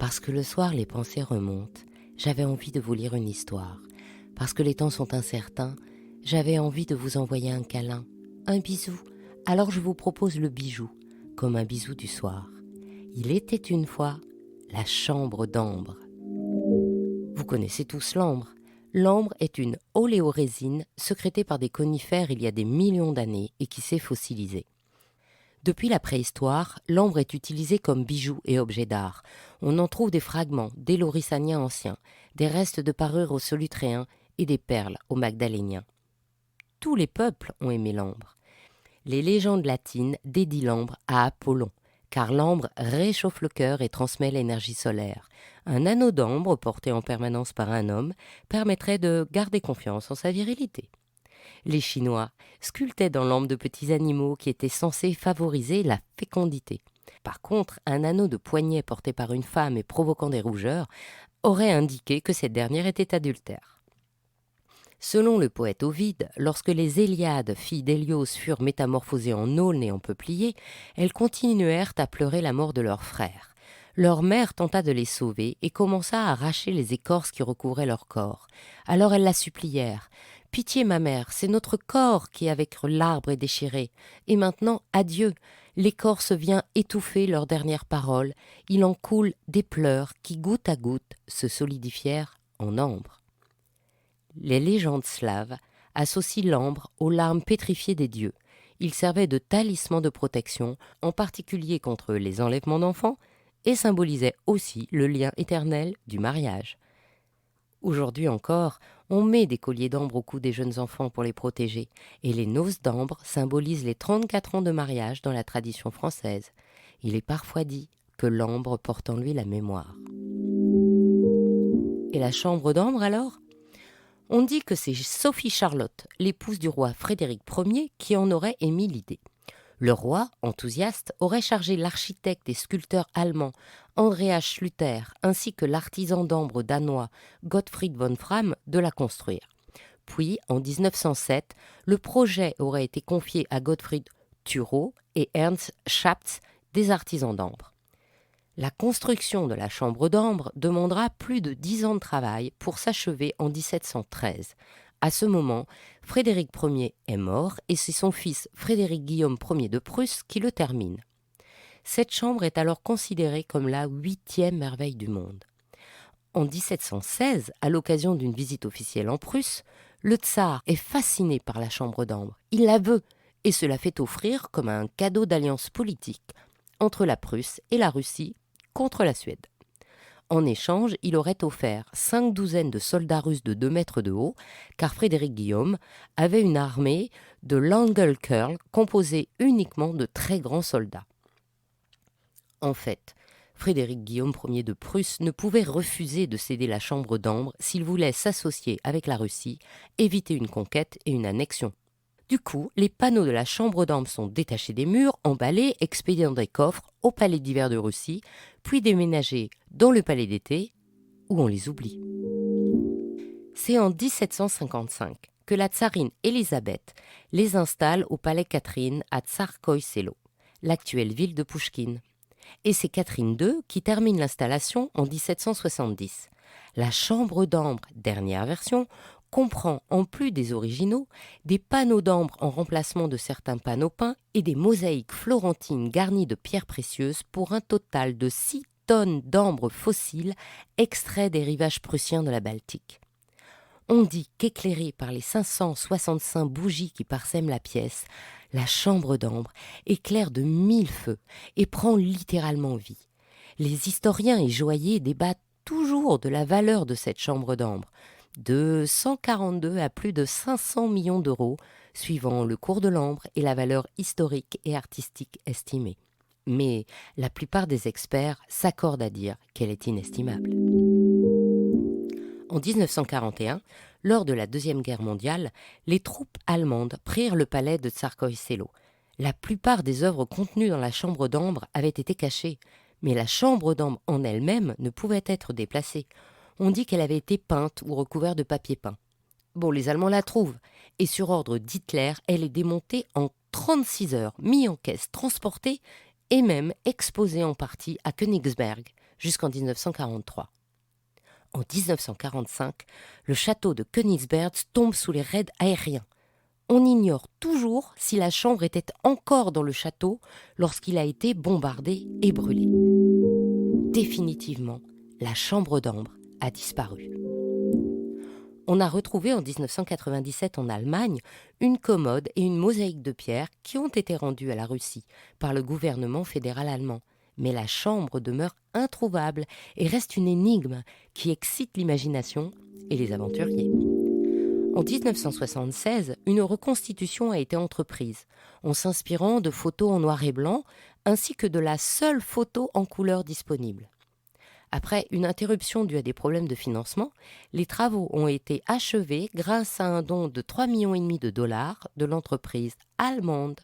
Parce que le soir, les pensées remontent, j'avais envie de vous lire une histoire. Parce que les temps sont incertains, j'avais envie de vous envoyer un câlin, un bisou. Alors je vous propose le bijou, comme un bisou du soir. Il était une fois la chambre d'ambre. Vous connaissez tous l'ambre. L'ambre est une oléorésine sécrétée par des conifères il y a des millions d'années et qui s'est fossilisée. Depuis la préhistoire, l'ambre est utilisée comme bijou et objet d'art. On en trouve des fragments des lorissaniens anciens, des restes de parures aux solutréens et des perles aux magdaléniens. Tous les peuples ont aimé l'ambre. Les légendes latines dédient l'ambre à Apollon, car l'ambre réchauffe le cœur et transmet l'énergie solaire. Un anneau d'ambre porté en permanence par un homme permettrait de garder confiance en sa virilité. Les Chinois sculptaient dans l'ambre de petits animaux qui étaient censés favoriser la fécondité. Par contre, un anneau de poignet porté par une femme et provoquant des rougeurs aurait indiqué que cette dernière était adultère. Selon le poète Ovide, lorsque les Héliades, filles d'Hélios, furent métamorphosées en aulnes et en peupliers, elles continuèrent à pleurer la mort de leur frère. Leur mère tenta de les sauver et commença à arracher les écorces qui recouvraient leur corps. Alors elles la supplièrent. « Pitié, ma mère, c'est notre corps qui avec l'arbre est déchiré. Et maintenant, adieu. L'écorce vient étouffer leurs dernières paroles. Il en coule des pleurs qui, goutte à goutte, se solidifièrent en ambre. » Les légendes slaves associent l'ambre aux larmes pétrifiées des dieux. Il servait de talisman de protection, en particulier contre les enlèvements d'enfants, et symbolisait aussi le lien éternel du mariage. Aujourd'hui encore, on met des colliers d'ambre au cou des jeunes enfants pour les protéger, et les noces d'ambre symbolisent les 34 ans de mariage dans la tradition française. Il est parfois dit que l'ambre porte en lui la mémoire. Et la chambre d'ambre alors ? On dit que c'est Sophie Charlotte, l'épouse du roi Frédéric Ier, qui en aurait émis l'idée. Le roi, enthousiaste, aurait chargé l'architecte et sculpteur allemand Andreas Schlüter ainsi que l'artisan d'ambre danois Gottfried von Fram de la construire. Puis, en 1907, le projet aurait été confié à Gottfried Thurau et Ernst Schabtz, des artisans d'ambre. La construction de la chambre d'ambre demandera plus de 10 ans de travail pour s'achever en 1713. À ce moment, Frédéric Ier est mort et c'est son fils Frédéric Guillaume Ier de Prusse qui le termine. Cette chambre est alors considérée comme la 8e merveille du monde. En 1716, à l'occasion d'une visite officielle en Prusse, le tsar est fasciné par la chambre d'ambre. Il la veut et se la fait offrir comme un cadeau d'alliance politique entre la Prusse et la Russie contre la Suède. En échange, il aurait offert 5 douzaines de soldats russes de 2 mètres de haut, car Frédéric Guillaume avait une armée de Langelkurl composée uniquement de très grands soldats. En fait, Frédéric Guillaume Ier de Prusse ne pouvait refuser de céder la chambre d'ambre s'il voulait s'associer avec la Russie, éviter une conquête et une annexion. Du coup, les panneaux de la chambre d'ambre sont détachés des murs, emballés, expédiés dans des coffres au palais d'hiver de Russie, puis déménagés dans le palais d'été, où on les oublie. C'est en 1755 que la tsarine Élisabeth les installe au palais Catherine à Tsarskoïe Selo, l'actuelle ville de Pouchkine. Et c'est Catherine II qui termine l'installation en 1770. La chambre d'ambre, dernière version, comprend, en plus des originaux, des panneaux d'ambre en remplacement de certains panneaux peints et des mosaïques florentines garnies de pierres précieuses pour un total de 6 tonnes d'ambre fossile extrait des rivages prussiens de la Baltique. On dit qu'éclairée par les 565 bougies qui parsèment la pièce, la chambre d'ambre éclaire de 1000 feux et prend littéralement vie. Les historiens et joailliers débattent toujours de la valeur de cette chambre d'ambre, de 142 à plus de 500 millions d'euros, suivant le cours de l'ambre et la valeur historique et artistique estimée. Mais la plupart des experts s'accordent à dire qu'elle est inestimable. En 1941, lors de la Deuxième Guerre mondiale, les troupes allemandes prirent le palais de Tsarskoïe Selo. La plupart des œuvres contenues dans la chambre d'ambre avaient été cachées, mais la chambre d'ambre en elle-même ne pouvait être déplacée. On dit qu'elle avait été peinte ou recouverte de papier peint. Bon, les Allemands la trouvent, et sur ordre d'Hitler, elle est démontée en 36 heures, mise en caisse, transportée et même exposée en partie à Königsberg, jusqu'en 1943. En 1945, le château de Königsberg tombe sous les raids aériens. On ignore toujours si la chambre était encore dans le château lorsqu'il a été bombardé et brûlé. Définitivement, la chambre d'ambre a disparu. On a retrouvé en 1997 en Allemagne une commode et une mosaïque de pierre qui ont été rendues à la Russie par le gouvernement fédéral allemand. Mais la chambre demeure introuvable et reste une énigme qui excite l'imagination et les aventuriers. En 1976, une reconstitution a été entreprise, en s'inspirant de photos en noir et blanc, ainsi que de la seule photo en couleur disponible. Après une interruption due à des problèmes de financement, les travaux ont été achevés grâce à un don de 3,5 millions de dollars de l'entreprise allemande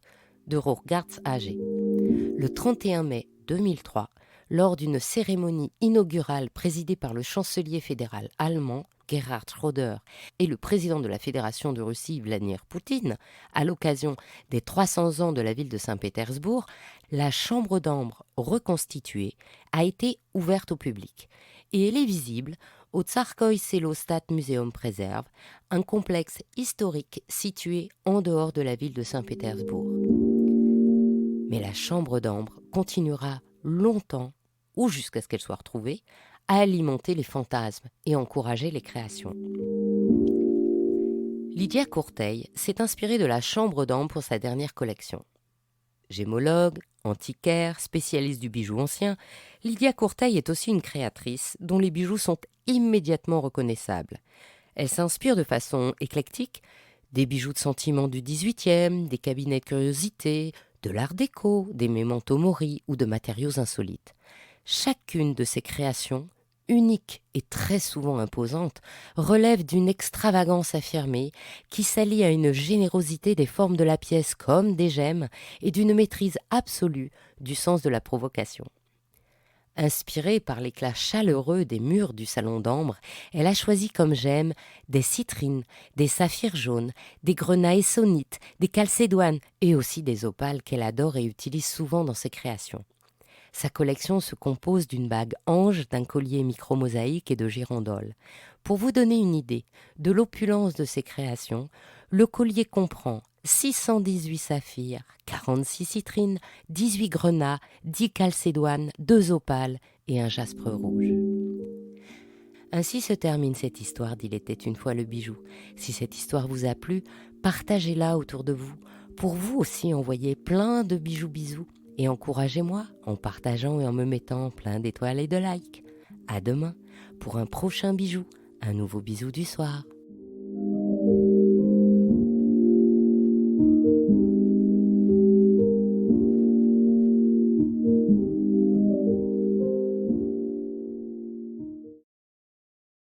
de Rohrgarts AG. Le 31 mai 2003, lors d'une cérémonie inaugurale présidée par le chancelier fédéral allemand Gerhard Schröder et le président de la Fédération de Russie Vladimir Poutine, à l'occasion des 300 ans de la ville de Saint-Pétersbourg, la chambre d'ambre reconstituée a été ouverte au public et elle est visible au Tsarskoye Selo Stadtmuseum Preserve, un complexe historique situé en dehors de la ville de Saint-Pétersbourg. Mais la chambre d'ambre continuera longtemps, ou jusqu'à ce qu'elle soit retrouvée, à alimenter les fantasmes et encourager les créations. Lydia Courteil s'est inspirée de la chambre d'ambre pour sa dernière collection. Gémologue, antiquaire, spécialiste du bijou ancien, Lydia Courteil est aussi une créatrice dont les bijoux sont immédiatement reconnaissables. Elle s'inspire de façon éclectique des bijoux de sentiment du XVIIIe, des cabinets de curiosités, de l'art déco, des memento mori ou de matériaux insolites. Chacune de ces créations, unique et très souvent imposante, relève d'une extravagance affirmée qui s'allie à une générosité des formes de la pièce comme des gemmes et d'une maîtrise absolue du sens de la provocation. Inspirée par l'éclat chaleureux des murs du salon d'ambre, elle a choisi comme gemmes des citrines, des saphirs jaunes, des grenailles saunites, des calcédoines et aussi des opales qu'elle adore et utilise souvent dans ses créations. Sa collection se compose d'une bague ange, d'un collier micro-mosaïque et de girandoles. Pour vous donner une idée de l'opulence de ses créations, le collier comprend 618 saphirs, 46 citrines, 18 grenats, 10 calcédoines, 2 opales et un jaspe rouge. Ainsi se termine cette histoire d'Il était une fois le bijou. Si cette histoire vous a plu, partagez-la autour de vous. Pour vous aussi, envoyez plein de bijoux bisous. Et encouragez-moi en partageant et en me mettant plein d'étoiles et de likes. À demain pour un prochain bijou, un nouveau bisou du soir.